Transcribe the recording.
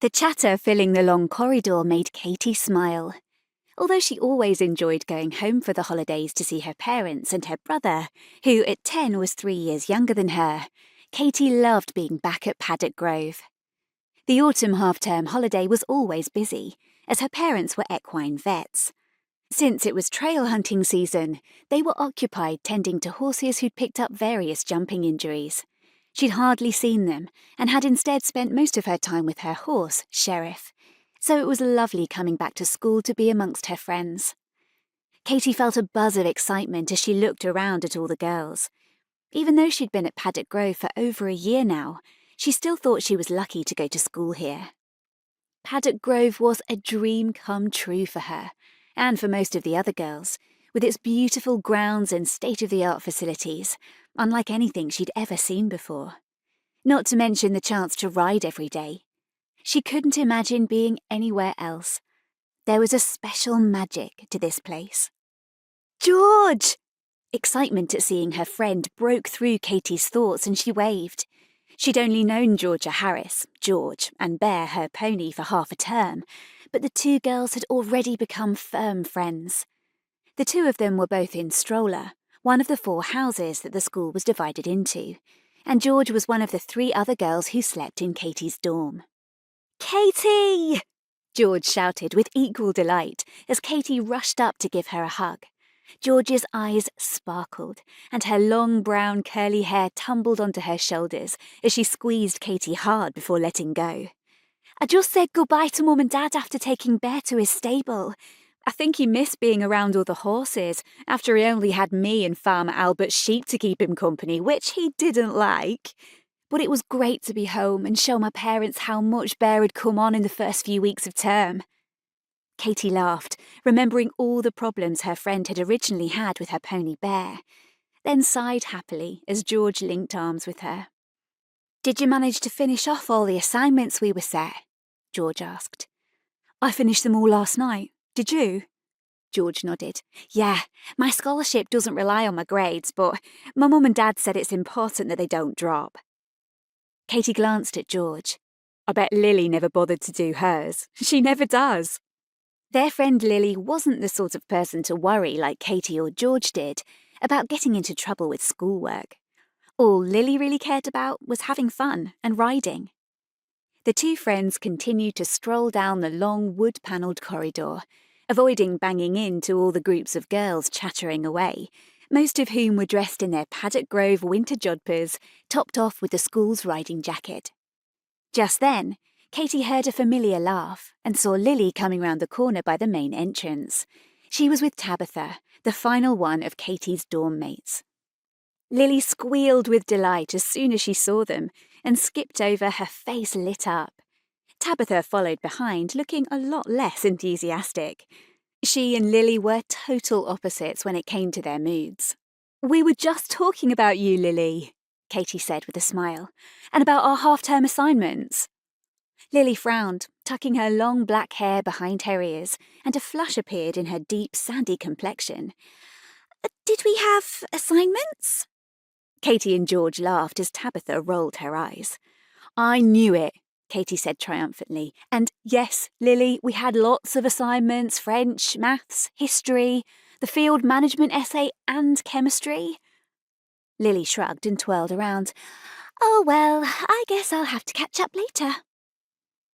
The chatter filling the long corridor made Katie smile. Although she always enjoyed going home for the holidays to see her parents and her brother, who at 10 was 3 years younger than her, Katie loved being back at Paddock Grove. The autumn half-term holiday was always busy, as her parents were equine vets. Since it was trail hunting season, they were occupied tending to horses who'd picked up various jumping injuries. She'd hardly seen them, and had instead spent most of her time with her horse, Sheriff. So it was lovely coming back to school to be amongst her friends. Katie felt a buzz of excitement as she looked around at all the girls. Even though she'd been at Paddock Grove for over a year now, she still thought she was lucky to go to school here. Paddock Grove was a dream come true for her, and for most of the other girls, with its beautiful grounds and state-of-the-art facilities, unlike anything she'd ever seen before. Not to mention the chance to ride every day. She couldn't imagine being anywhere else. There was a special magic to this place. "George!" Excitement at seeing her friend broke through Katie's thoughts and she waved. She'd only known Georgia Harris, George, and Bear, her pony, for half a term, but the two girls had already become firm friends. The two of them were both in Stroller, one of the 4 houses that the school was divided into, and George was one of the 3 other girls who slept in Katie's dorm. "Katie!" George shouted with equal delight as Katie rushed up to give her a hug. George's eyes sparkled, and her long brown curly hair tumbled onto her shoulders as she squeezed Katie hard before letting go. "I just said goodbye to Mum and Dad after taking Bear to his stable. I think he missed being around all the horses after he only had me and Farmer Albert's sheep to keep him company, which he didn't like. But it was great to be home and show my parents how much Bear had come on in the first few weeks of term." Katie laughed, remembering all the problems her friend had originally had with her pony Bear, then sighed happily as George linked arms with her. "Did you manage to finish off all the assignments we were set?" George asked. "I finished them all last night. Did you?" George nodded. "Yeah, my scholarship doesn't rely on my grades, but my mum and dad said it's important that they don't drop." Katie glanced at George. "I bet Lily never bothered to do hers. She never does." Their friend Lily wasn't the sort of person to worry like Katie or George did about getting into trouble with schoolwork. All Lily really cared about was having fun and riding. The two friends continued to stroll down the long wood-panelled corridor, avoiding banging into all the groups of girls chattering away, most of whom were dressed in their Paddock Grove winter jodhpurs, topped off with the school's riding jacket. Just then, Katie heard a familiar laugh and saw Lily coming round the corner by the main entrance. She was with Tabitha, the final one of Katie's dorm mates. Lily squealed with delight as soon as she saw them and skipped over, her face lit up. Tabitha followed behind, looking a lot less enthusiastic. She and Lily were total opposites when it came to their moods. "We were just talking about you, Lily," Katie said with a smile, "and about our half-term assignments." Lily frowned, tucking her long black hair behind her ears, and a flush appeared in her deep, sandy complexion. "Did we have assignments?" Katie and George laughed as Tabitha rolled her eyes. "I knew it," Katie said triumphantly. "And yes, Lily, we had lots of assignments: French, maths, history, the field management essay, and chemistry." Lily shrugged and twirled around. "Oh well, I guess I'll have to catch up later."